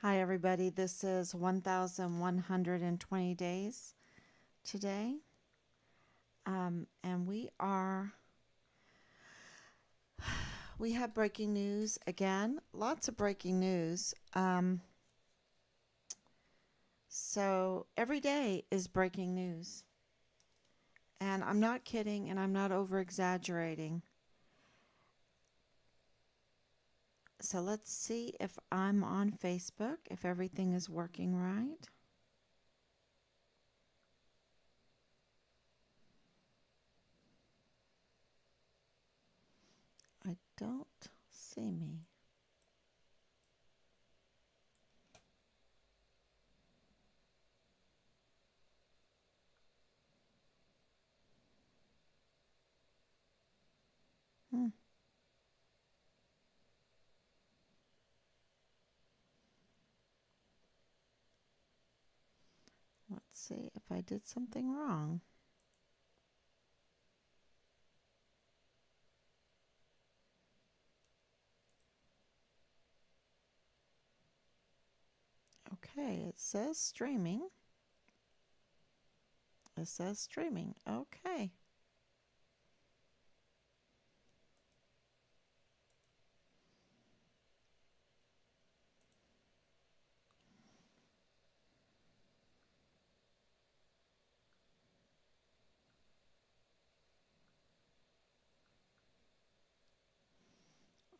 Hi, everybody. This is 1,120 days today. And we have breaking news again. Lots of breaking news. So every day is breaking news. And I'm not kidding and I'm not over exaggerating. So let's see if I'm on Facebook, if everything is working right. I don't see me. Hmm. Let's see if I did something wrong. Okay, it says streaming. It says streaming. Okay.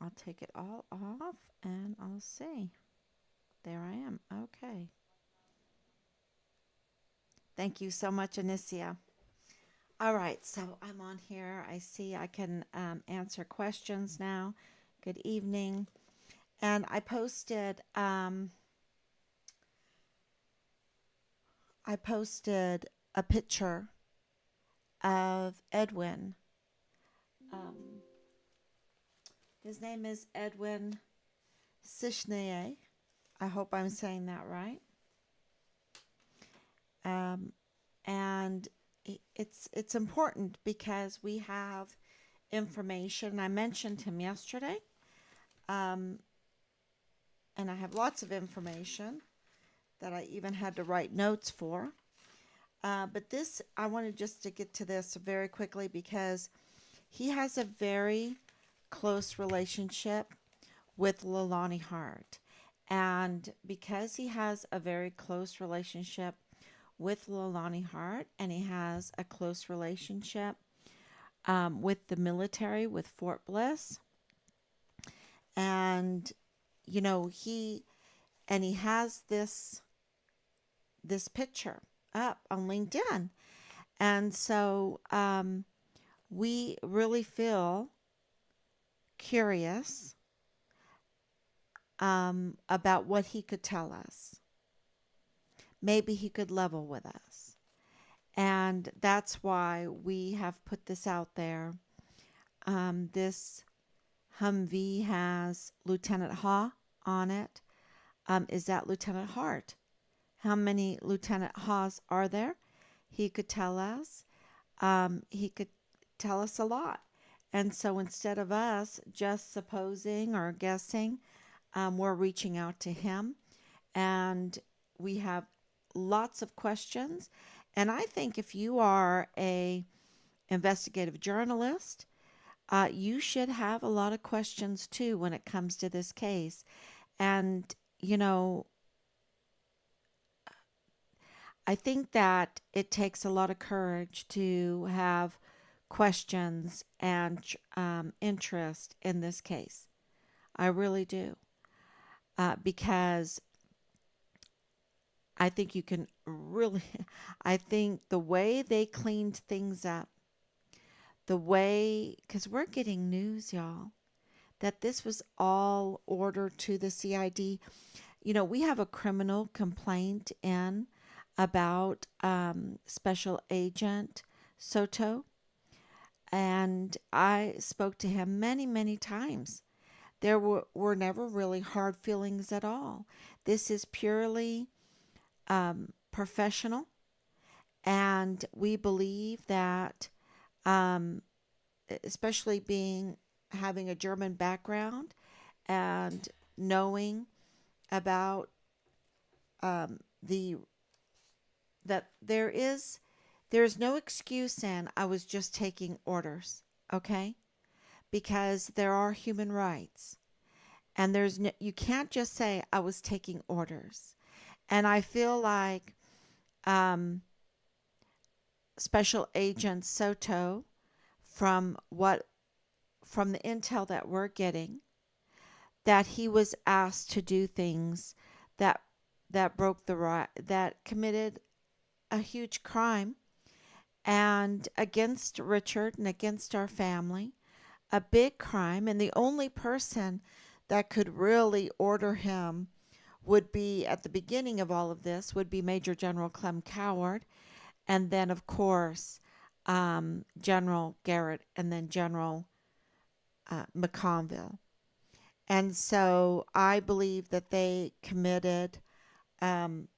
I'll take it all off and I'll see. There I am. Okay. Thank you so much, Anicia. All right, so I'm on here. I see I can answer questions now. Good evening. And I posted a picture of Edwin. Um, his name is Edwin Sitienei. I hope I'm saying that right. Um, and it's important because we have information. I mentioned him yesterday, um, and I have lots of information that I even had to write notes for. But this, I wanted just to get to this very quickly because he has a very close relationship with Leilani Hart. And because he has a very close relationship with Leilani Hart and he has a close relationship with the military, with Fort Bliss, and he has this picture up on LinkedIn, and so we really feel curious about what he could tell us. Maybe he could level with us. And that's why we have put this out there. This Humvee has Lieutenant Ha on it. Is that Lieutenant Hart? How many Lieutenant Ha's are there? He could tell us. He could tell us a lot. And so instead of us just supposing or guessing, we're reaching out to him and we have lots of questions. And I think if you are a investigative journalist, you should have a lot of questions too when it comes to this case. And, you know, I think that it takes a lot of courage to have questions and interest in this case. I really do. Because I think you can really, I think the way they cleaned things up, because we're getting news, y'all, that this was all ordered to the CID. We have a criminal complaint in about Special Agent Soto, and I spoke to him many, many times. There were never really hard feelings at all. This is purely professional, and we believe that, um, especially being having a German background and knowing about the that there's no excuse in I was just taking orders, okay? Because there are human rights, and there's no, you can't just say I was taking orders. And I feel like um, Special Agent Soto, from what from the intel that we're getting, that he was asked to do things that broke the right, that committed a huge crime and against Richard and against our family, a big crime, and the only person that could really order him would be at the beginning of all of this would be Major General Clem Coward, and then of course General Garrett, and then General McConville. And so I believe that they committed um,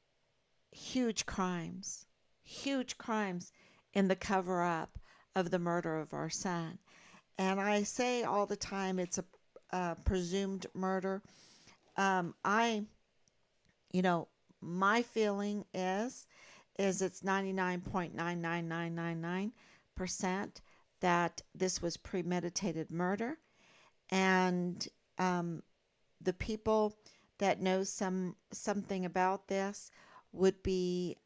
huge crimes in the cover up of the murder of our son. And I say all the time it's a presumed murder. I, you know, my feeling is it's 99.99999% that this was premeditated murder, and um, the people that know something about this would be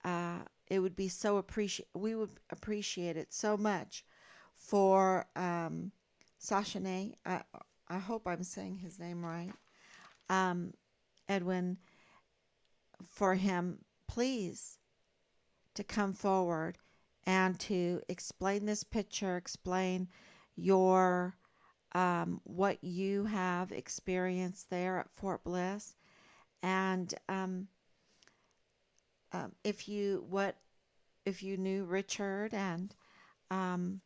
it would be so appreciate we would appreciate it so much for Sachene. I hope I'm saying his name right. Um, Edwin, for him, please, to come forward and to explain this picture, explain your what you have experienced there at Fort Bliss, and if you knew Richard, and um,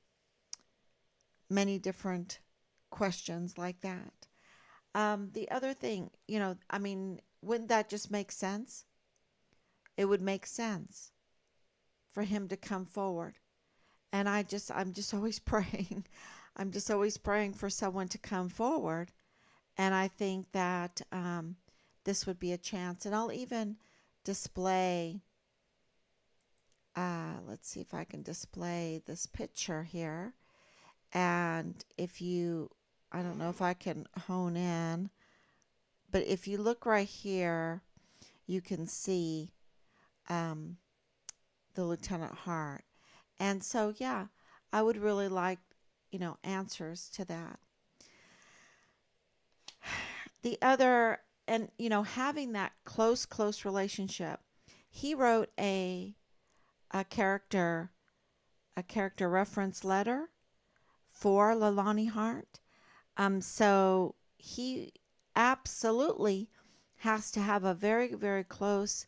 many different questions like that. The other thing, I mean, wouldn't that just make sense? It would make sense for him to come forward. And I'm just always praying. I'm just always praying for someone to come forward. And I think that this would be a chance. And I'll even display, let's see if I can display this picture here. And I don't know if I can hone in, but if you look right here, you can see um, the Lieutenant Hart. And so, yeah, I would really like, answers to that. The other, and, having that close relationship, he wrote a character, a character reference letter for Leilani Hart. So he absolutely has to have a very close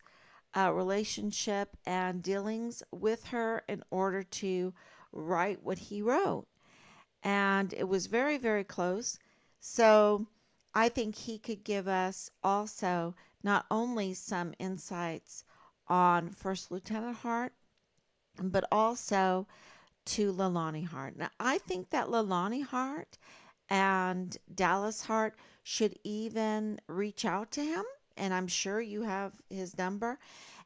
relationship and dealings with her in order to write what he wrote. And it was very close. So I think he could give us also not only some insights on First Lieutenant Hart, but also to Leilani Hart. Now, I think that Leilani Hart and Dallas Hart should even reach out to him, and I'm sure you have his number,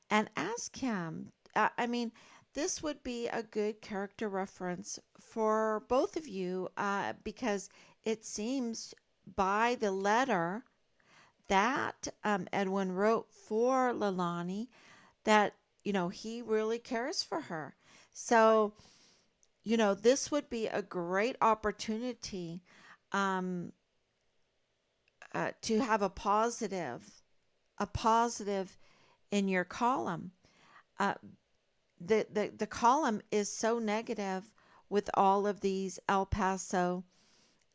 and ask him. I mean, this would be a good character reference for both of you, because it seems by the letter that Edwin wrote for Leilani that, he really cares for her. So, this would be a great opportunity um, to have a positive in your column. Uh, the column is so negative with all of these El Paso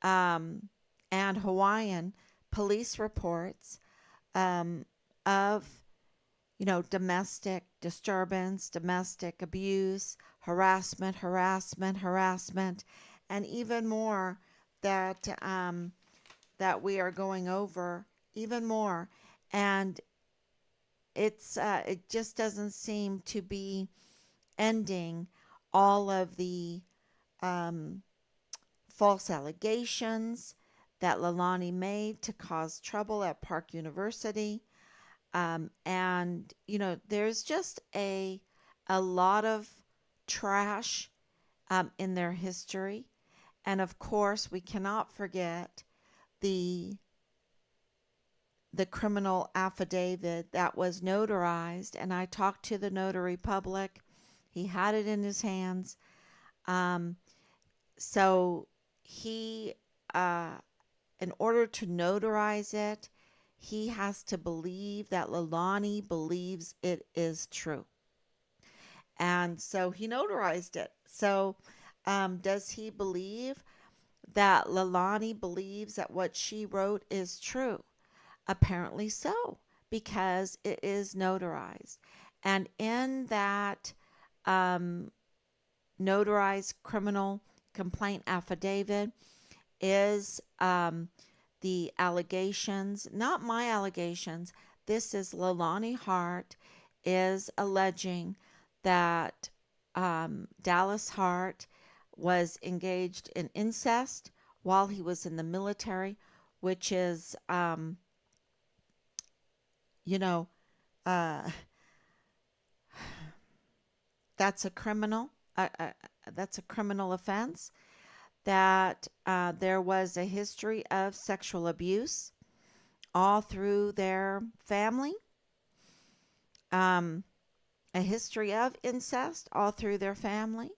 um, and Hawaiian police reports um, of domestic disturbance, domestic abuse, harassment, and even more that that we are going over even more, and it just doesn't seem to be ending all of the um, false allegations that Leilani made to cause trouble at Park University. And there's just a lot of trash in their history. And of course, we cannot forget the the criminal affidavit that was notarized. And I talked to the notary public. He had it in his hands. Um, so he, uh, in order to notarize it, he has to believe that Leilani believes it is true. And so he notarized it. So, does he believe that Leilani believes that what she wrote is true? Apparently so, because it is notarized. And in that um, notarized criminal complaint affidavit is the allegations, not my allegations. This is Leilani Hart is alleging that Dallas Hart was engaged in incest while he was in the military, which is, you know, uh, that's a criminal. That's a criminal offense. That there was a history of sexual abuse all through their family, um, a history of incest all through their family,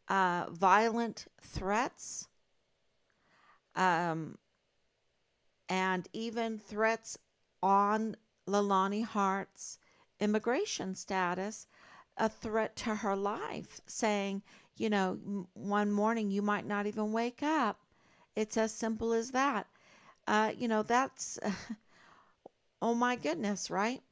violent threats, um, and even threats on Leilani Hart's immigration status, a threat to her life, saying, one morning you might not even wake up. It's as simple as that. That's, oh my goodness, right?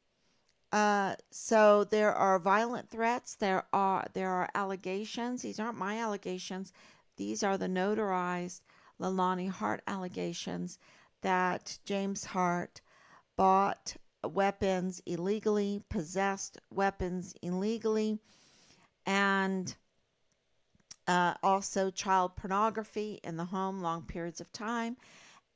So there are violent threats. There are allegations. These aren't my allegations. These are the notarized Leilani Hart allegations that James Hart bought weapons illegally, possessed weapons illegally, and also child pornography in the home long periods of time,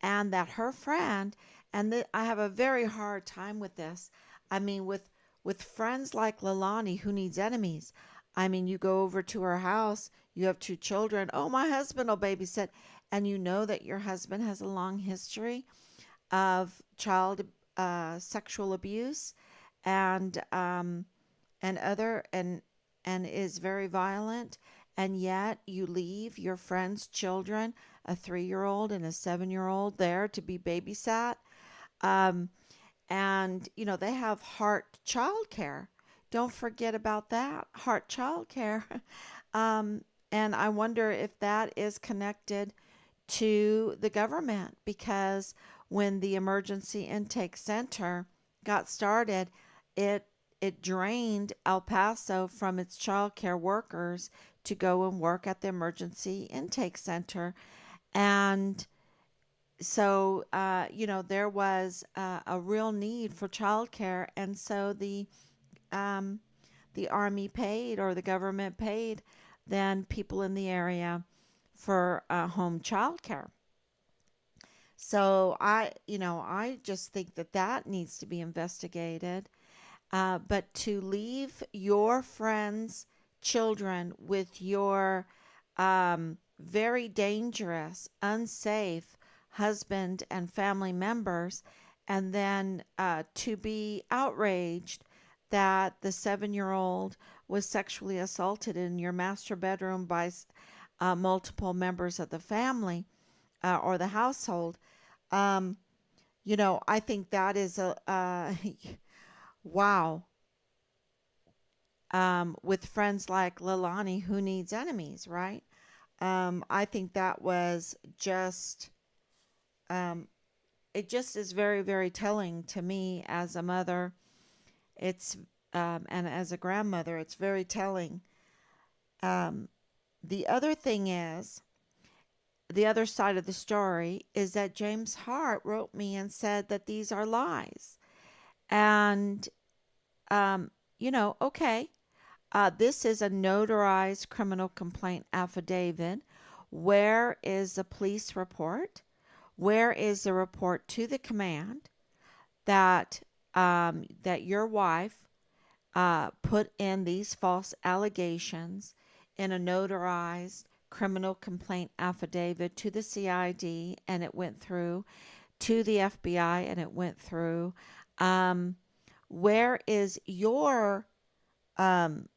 and that her friend, and I have a very hard time with this. I mean, with friends like Leilani, who needs enemies? I mean, you go over to her house, you have two children. Oh, my husband will babysit, and you know that your husband has a long history of child sexual abuse, and and is very violent, and yet you leave your friend's children, a 3-year old and a 7-year old, there to be babysat. Um, and they have Heart Childcare. Don't forget about that, Heart Childcare. um, and I wonder if that is connected to the government, because when the emergency intake center got started, it it drained El Paso from its child care workers to go and work at the emergency intake center. And so, there was a real need for childcare, and so um, the army paid, or the government paid, then people in the area for home childcare. So I just think that that needs to be investigated. But to leave your friends' children with your very dangerous, unsafe husband and family members, and then to be outraged that the 7-year-old was sexually assaulted in your master bedroom by multiple members of the family or the household. Um, I think that is a wow. With friends like Leilani, who needs enemies, right? I think that was just, um, it just is very, very telling to me as a mother. It's, and as a grandmother, it's very telling. Um, the other thing is, the other side of the story is that James Hart wrote me and said that these are lies. And, um, okay, this is a notarized criminal complaint affidavit. Where is the police report? Where is the report to the command that that your wife put in these false allegations in a notarized criminal complaint affidavit to the CID, and it went through, to the FBI, and it went through. Um, where is your um,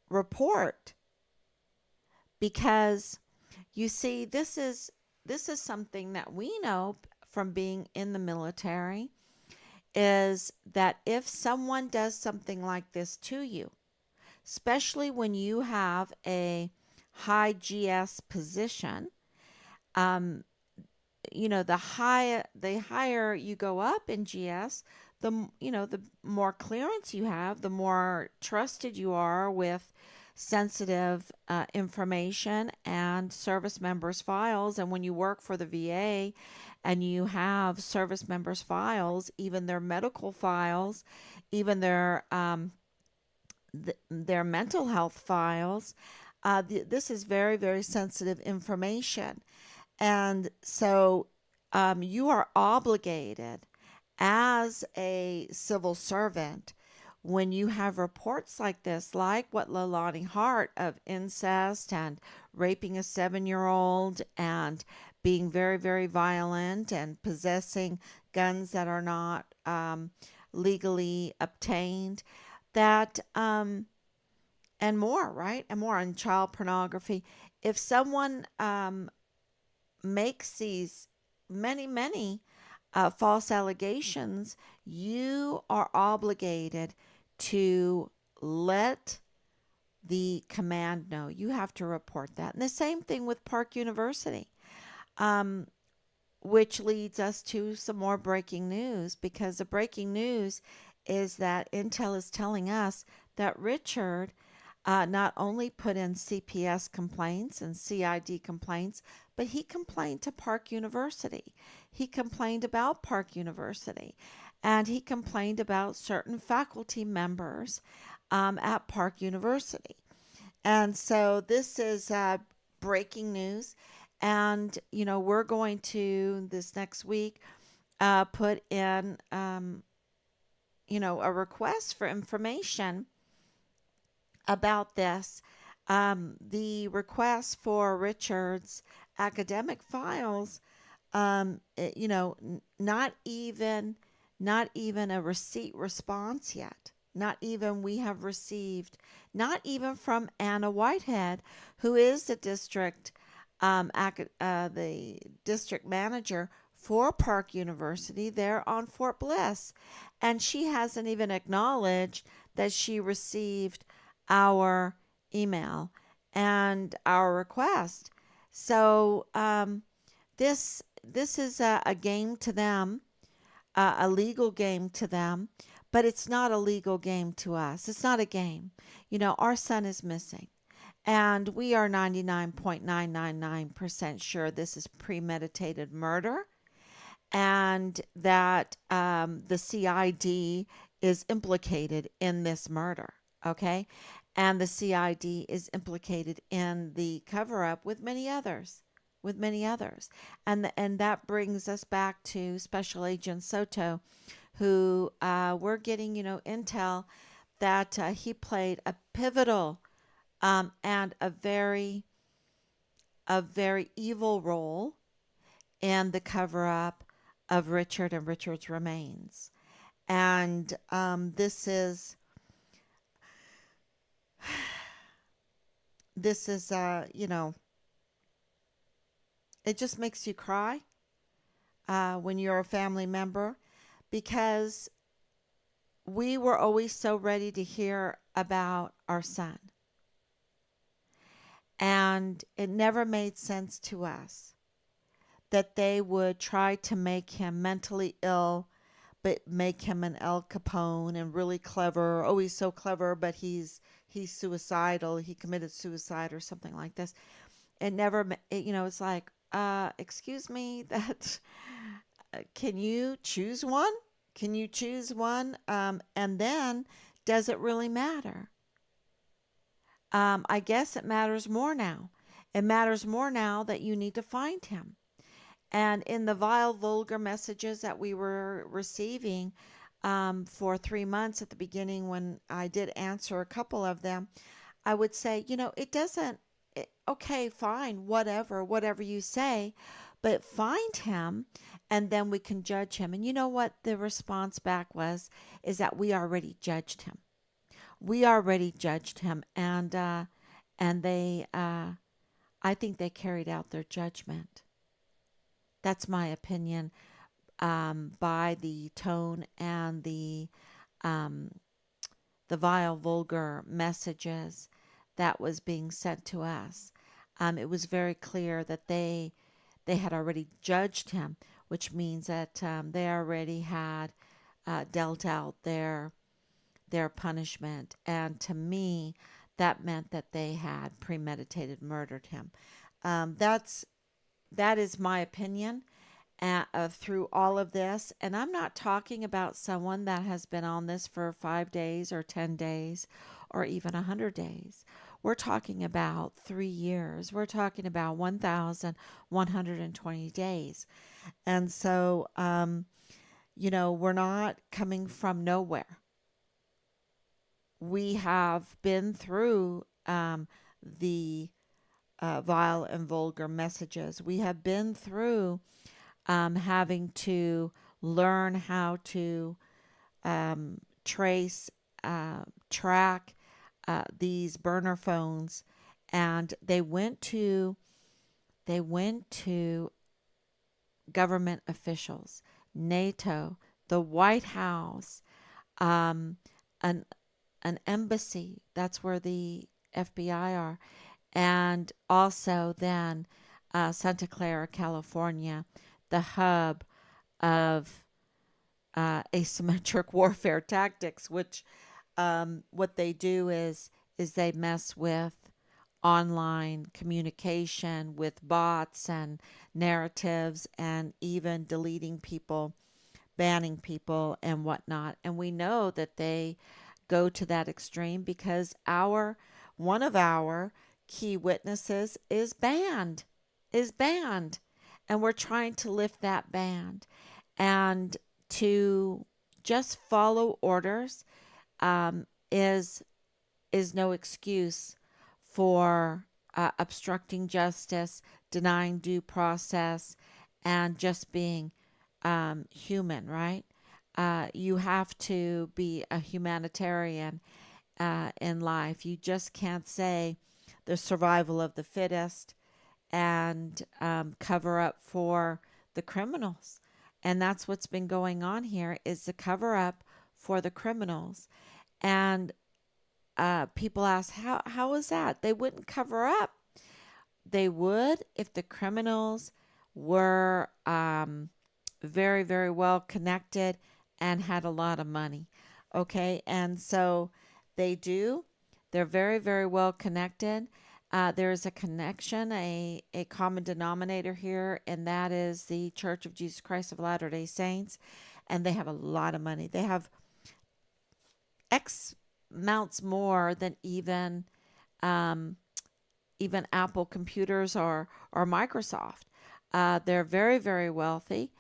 report? Because you see, this is something that we know from being in the military, is that if someone does something like this to you, especially when you have a high GS position, um, the higher you go up in GS, the more clearance you have, the more trusted you are with sensitive information and service members' files. And when you work for the VA and you have service members' files, even their medical files, even their mental health files, this is very, very sensitive information. And so you are obligated as a civil servant, when you have reports like this, like what Lalani Hart, of incest and raping a 7-year-old and being very, very violent and possessing guns that are not legally obtained, that and more, right? And more on child pornography. If someone makes these many, many false allegations, you are obligated to let the command know. You have to report that. And the same thing with Park University, um, which leads us to some more breaking news, because the breaking news is that Intel is telling us that Richard not only put in CPS complaints and CID complaints, but he complained to Park University. He complained about Park University, and he complained about certain faculty members at Park University. And so this is breaking news. And, we're going to, this next week, put in, a request for information about this. The request for Richard's academic files, not even a receipt response yet. Not even we have received, not even from Anna Whitehead, who is the district manager for Park University there on Fort Bliss, and she hasn't even acknowledged that she received our email and our request. So this is a game to them, a legal game to them, but it's not a legal game to us. It's not a game. Our son is missing, and we are 99.999% sure this is premeditated murder, and that the CID is implicated in this murder. Okay. And the CID is implicated in the cover up with many others. With many others. And that brings us back to Special Agent Soto, who we're getting, intel that he played a pivotal and a very evil role in the cover up of Richard and Richard's remains. And this is it just makes you cry when you're a family member, because we were always so ready to hear about our son. And it never made sense to us that they would try to make him mentally ill, but make him an El Capone and really clever. Oh, he's so clever, but he's suicidal. He committed suicide or something like this. It never, it's like, excuse me, that can you choose one? Can you choose one? And then, does it really matter? I guess it matters more now. It matters more now that you need to find him. And in the vile, vulgar messages that we were receiving, for 3 months at the beginning when I did answer a couple of them, I would say, it doesn't, okay, fine, whatever you say, but find him and then we can judge him. And you know what the response back was? Is that we already judged him. We already judged him. And I think they carried out their judgment. That's my opinion, by the tone and um, the vile, vulgar messages that was being sent to us. It was very clear that they had already judged him, which means that they already had dealt out their punishment. And to me, that meant that they had premeditated murdered him. That is my opinion through all of this. And I'm not talking about someone that has been on this for 5 days or 10 days or even 100 days. We're talking about 3 years. We're talking about 1,120 days. And so, we're not coming from nowhere. We have been through the vile and vulgar messages. We have been through having to learn how to trace, track these burner phones, and they went to government officials, NATO, the White House, um, an an embassy. That's where the FBI are, and also then Santa Clara, California, the hub of asymmetric warfare tactics, which what they do is they mess with online communication with bots and narratives and even deleting people, banning people and whatnot. And we know that they go to that extreme because our one of our key witnesses is banned, and we're trying to lift that ban. And to just follow orders um, is is no excuse for obstructing justice, denying due process, and just being human, right? You have to be a humanitarian in life. You just can't say the survival of the fittest and cover up for the criminals. And that's what's been going on here is the cover up for the criminals. And people ask, how is that? They wouldn't cover up. They would if the criminals were very, very well connected and had a lot of money. Okay, and so they do. They're very, very well connected. There's a connection, a common denominator here, and that is the Church of Jesus Christ of Latter-day Saints. And they have a lot of money. They have X amounts more than um, even Apple computers or Microsoft. They're very, very wealthy.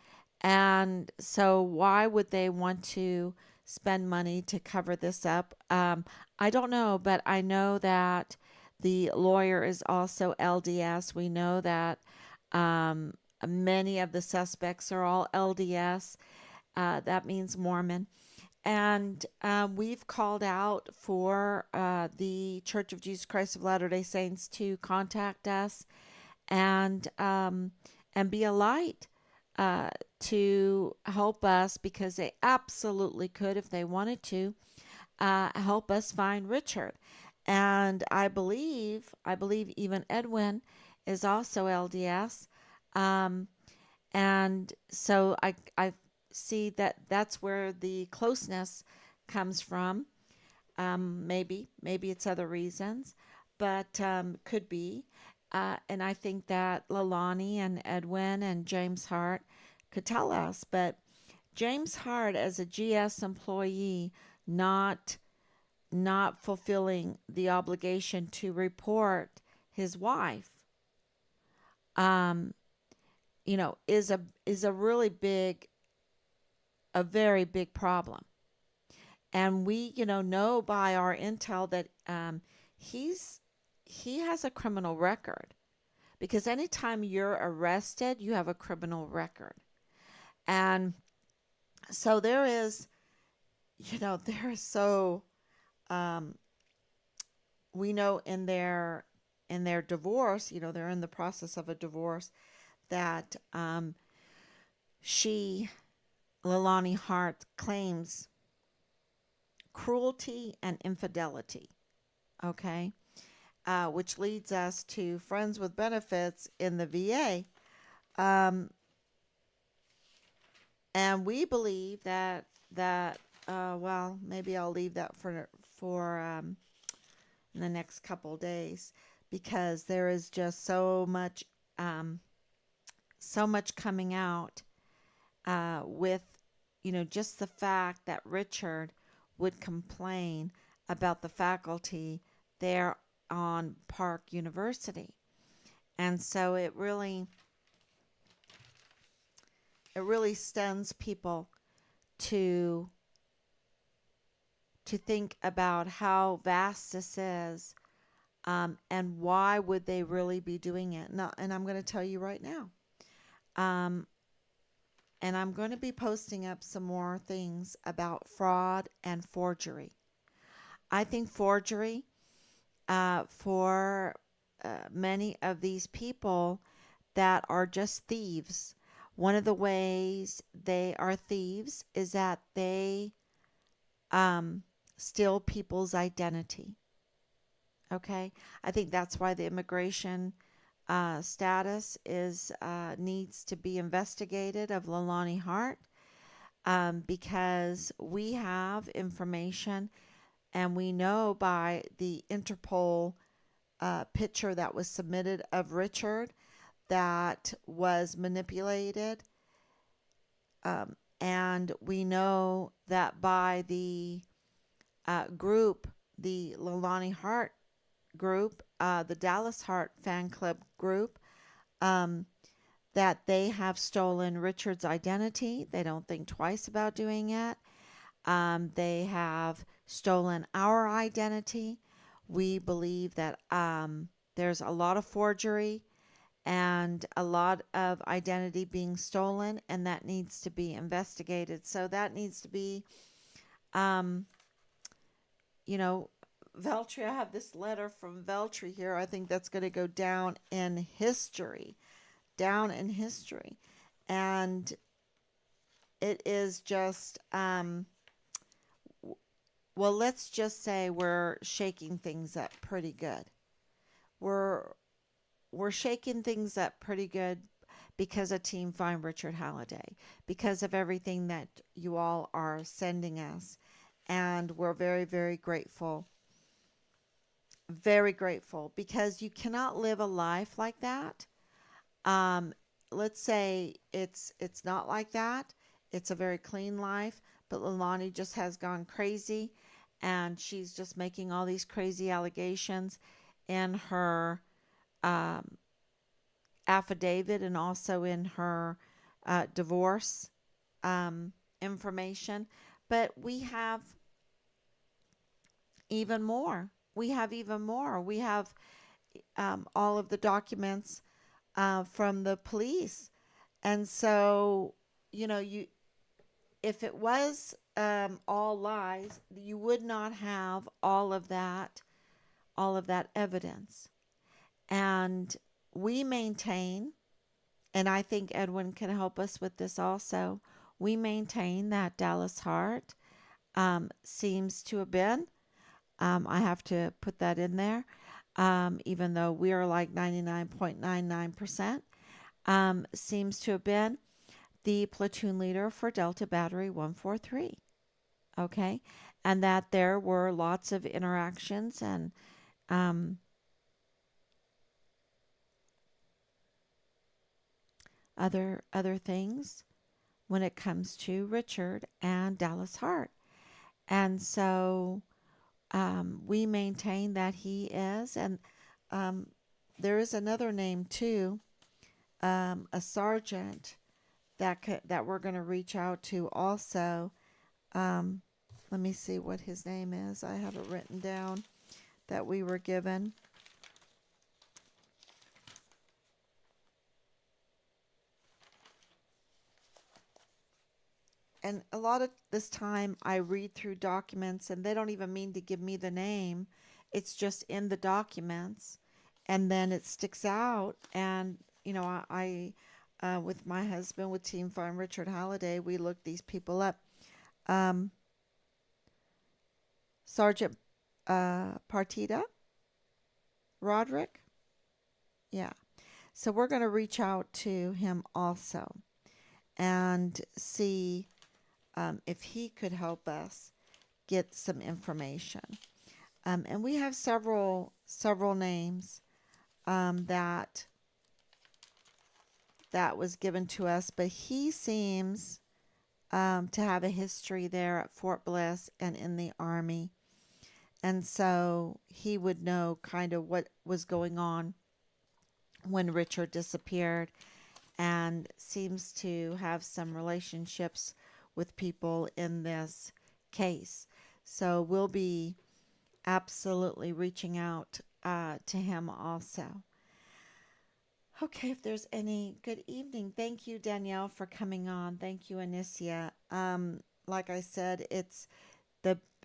And so, why would they want to spend money to cover this up? I don't know, but I know that the lawyer is also LDS. We know that many of the suspects are all LDS. That means Mormon. And we've called out for the Church of Jesus Christ of Latter-day Saints to contact us and um, and be a light uh, to help us because they absolutely could if they wanted to help us find Richard. And I believe even Edwin is also LDS. Um, and so I see that that's where the closeness comes from. Maybe it's other reasons, but could be. And I think that Lalani and Edwin and James Hart could tell us. But James Hart, as a GS employee, not not fulfilling the obligation to report his wife, um, is a really big, a very big problem. And we, know by our intel that he's he has a criminal record, because anytime you're arrested, you have a criminal record. And so there is, there is so um, we know in their divorce, they're in the process of a divorce, that she Leilani Hart claims cruelty and infidelity. Okay, which leads us to friends with benefits in the VA. Um, and we believe that maybe I'll leave that for in the next couple days, because there is just um, so much coming out with just the fact that Richard would complain about the faculty there on Park University. And so it really stuns people to think about how vast this is, and why would they really be doing it. Now, and I'm going to tell you right now, um, and I'm going to be posting up some more things about fraud and forgery. I think forgery, for many of these people that are just thieves, one of the ways they are thieves is that they um, steal people's identity. Okay, I think that's why the immigration status is needs to be investigated of Leilani Hart, because we have information, and we know by the Interpol picture that was submitted of Richard that was manipulated. And we know that by the group, the Leilani Hart group, the Dallas Hart fan club group, um, that they have stolen Richard's identity. They don't think twice about doing it. They have stolen our identity. We believe that there's a lot of forgery and a lot of identity being stolen, and that needs to be investigated. So that needs to be, um, you know, Veltri. I have this letter from Veltri here. I think that's going to go down in history, down in history. And it is just, well, let's just say we're shaking things up pretty good. We're we're shaking things up pretty good because of Team Find Richard Halliday, because of everything that you all are sending us. And we're very, very grateful, because you cannot live a life like that. Um, let's say it's not like that. It's a very clean life, but Leilani just has gone crazy, and she's just making all these crazy allegations in her um, affidavit, and also in her divorce um, information. But we have even more. We have even more. We have all of the documents from the police. And so, you if it was all lies, you would not have all of that evidence. And we maintain, and I think Edwin can help us with this also. We maintain that Dallas Hart seems to have been, I have to put that in there, even though we are like 99.99%, seems to have been the platoon leader for Delta Battery 143. Okay. And that there were lots of interactions and um, other things when it comes to Richard and Dallas Hart. And so we maintain that he is. And um, there is another name too, a sergeant that we're going to reach out to also. Um, Let me see what his name is. I have it written down that we were given. And a lot of this time I read through documents and they don't even mean to give me the name. It's just in the documents and then it sticks out. And, with my husband, with Team Farm Richard Halliday, we looked these people up. Um, Sergeant Partita Roderick. Yeah. So we're going to reach out to him also and see if he could help us get some information. And we have several names that was given to us, but he seems to have a history there at Fort Bliss and in the Army. And so he would know kind of what was going on when Richard disappeared and seems to have some relationships with people in this case. So we'll be absolutely reaching out to him also. Okay, if there's any, good evening. Thank you, Danielle, for coming on. Thank you, Anicia. Like I said, it's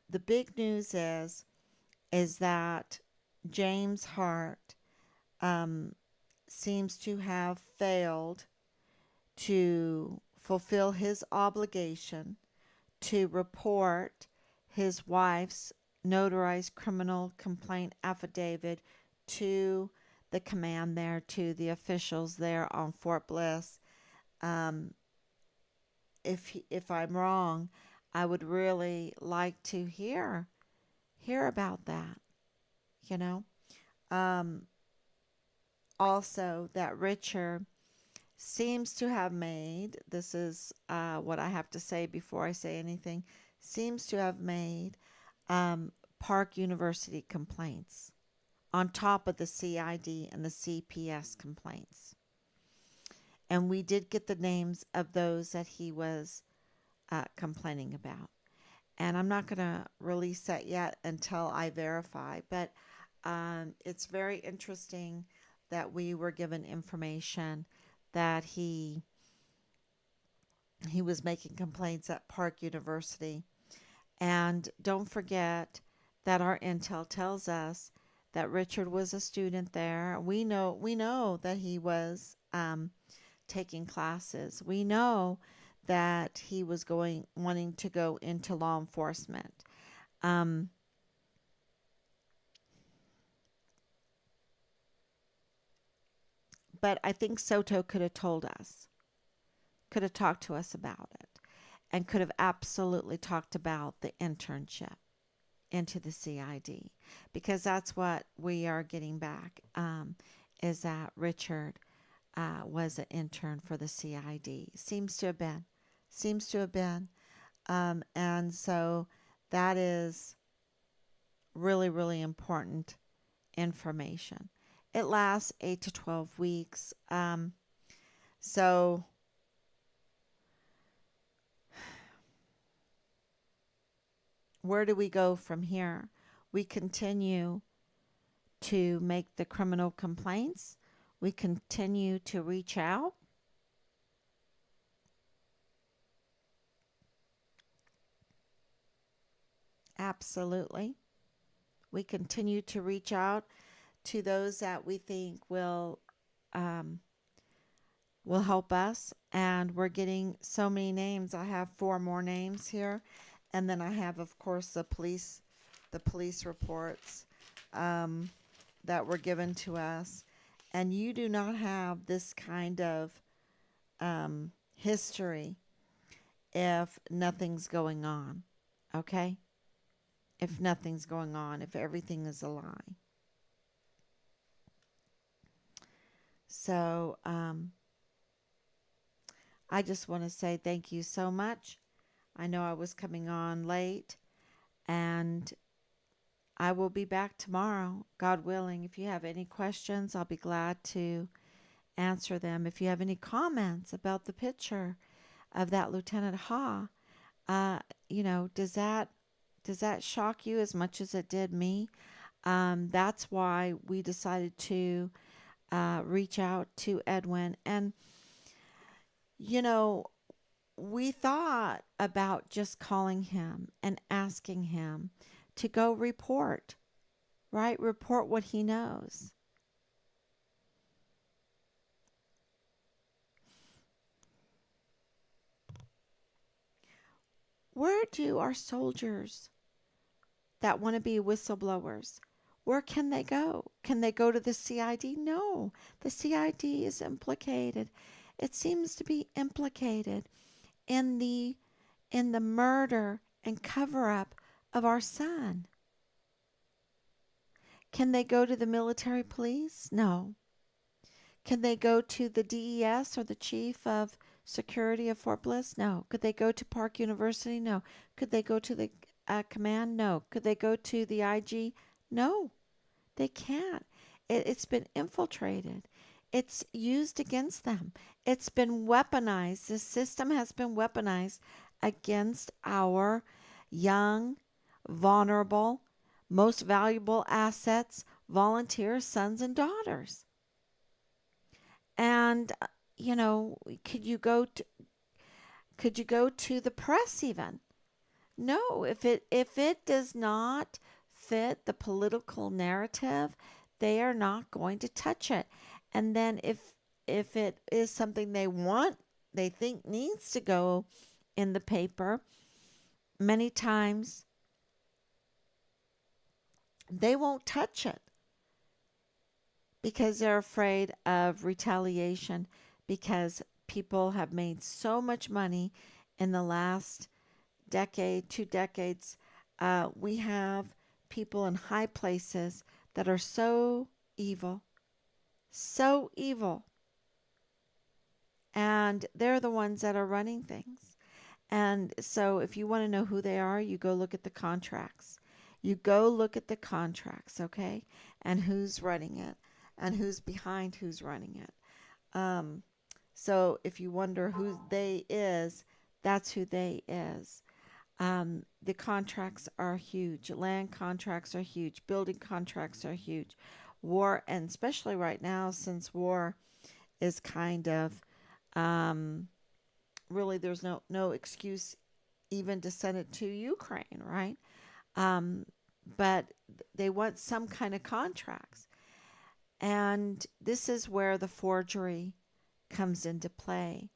the big news is that James Hart seems to have failed to fulfill his obligation to report his wife's notarized criminal complaint affidavit to the command there, to the officials there on Fort Bliss. Um, if I'm wrong, I would really like to hear about that. You know, um, also that Richard seems to have made, this is what I have to say before I say anything, seems to have made Park University complaints on top of the CID and the CPS complaints. And we did get the names of those that he was complaining about. And I'm not going to release that yet until I verify, but it's very interesting that we were given information that he was making complaints at Park University. And don't forget that our intel tells us that Richard was a student there. We know that he was taking classes. We know that he was wanting to go into law enforcement. Um, but I think Soto could have told us, could have talked to us about it, and could have absolutely talked about the internship into the CID, because that's what we are getting back, is that Richard was an intern for the CID. Seems to have been. Seems to have been. And so that is really, really important information. It lasts 8 to 12 weeks. So where do we go from here? We continue to make the criminal complaints. We continue to reach out. Absolutely. We continue to reach out to those that we think um, will help us. And we're getting so many names. I have 4 more names here. And then I have, of course, the police reports that were given to us. And you do not have this kind of history if nothing's going on. Okay? If nothing's going on, if everything is a lie. So I just want to say thank you so much. I know I was coming on late, and I will be back tomorrow, God willing. If you have any questions, I'll be glad to answer them. If you have any comments about the picture of that Lieutenant Ha, does that Does that shock you as much as it did me? That's why we decided to reach out to Edwin. And, you know, we thought about just calling him and asking him to go report, right? Report what he knows. Where do our soldiers that want to be whistleblowers, where can they go? Can they go to the CID? No, the CID is implicated. It seems to be implicated in the murder and cover up of our son. Can they go to the military police? No. Can they go to the DES or the chief of security of Fort Bliss? No. Could they go to Park University? No. Could they go to the command? No. Could they go to the IG? No, they can't. It's been infiltrated. It's used against them. It's been weaponized. The system has been weaponized against our young, vulnerable, most valuable assets, volunteer sons and daughters. And you know, could you go to the press even? No, if it does not fit the political narrative, they are not going to touch it. And then if it is something they think needs to go in the paper, many times they won't touch it because they're afraid of retaliation because people have made so much money in the last decade, 2 decades. We have people in high places that are so evil, and they're the ones that are running things. And so, if you want to know who they are, you go look at the contracts. You go look at the contracts, okay? And who's running it, and who's behind who's running it. Um, so, if you wonder who they is, that's who they is. The contracts are huge. Land contracts are huge. Building contracts are huge. War, and especially right now, since war is kind of um, really there's no excuse even to send it to Ukraine, right? Um, but they want some kind of contracts, and this is where the forgery comes into play.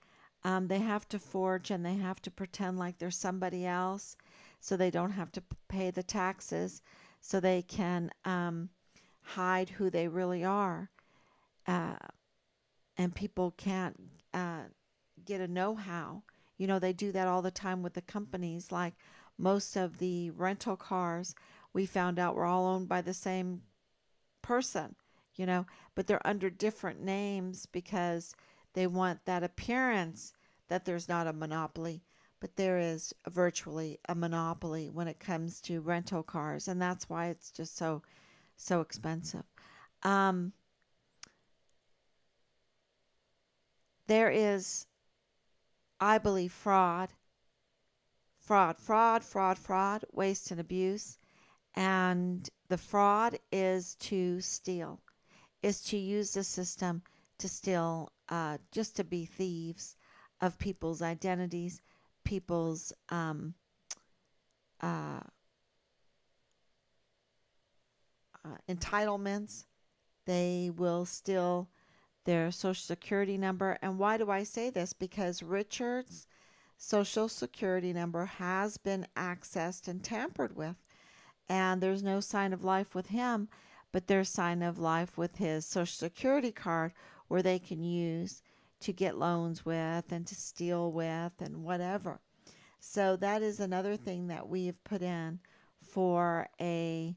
They have to forge and they have to pretend like they're somebody else so they don't have to pay the taxes, so they can hide who they really are. Uh, and people can't uh, get a know how. You know, they do that all the time with the companies. Like most of the rental cars, we found out were all owned by the same person, you know, but they're under different names because they want that appearance that there's not a monopoly, but there is virtually a monopoly when it comes to rental cars, and that's why it's just so expensive. Um, there is, I believe, fraud, waste and abuse, and the fraud is to steal, is to use the system to steal, just to be thieves of people's identities, people's uh, entitlements. They will steal their social security number. And why do I say this? Because Richard's social security number has been accessed and tampered with, and there's no sign of life with him, but there's sign of life with his social security card where they can use to get loans with and to steal with and whatever. So that is another thing that we have put in for a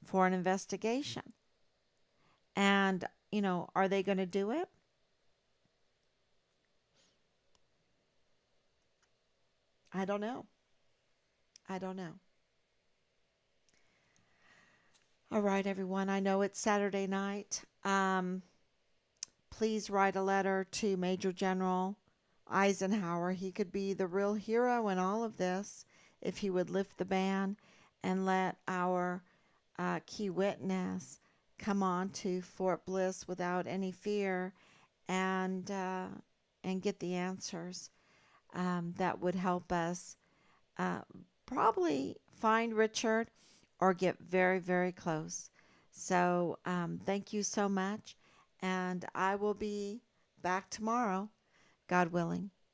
for an investigation. And are they going to do it? I don't know. I don't know. All right, everyone. I know it's Saturday night. Please write a letter to Major General Eisenhower. He could be the real hero in all of this if he would lift the ban and let our key witness come on to Fort Bliss without any fear and uh, and get the answers that would help us uh, probably find Richard or get very, very close. So thank you so much, and I will be back tomorrow, God willing.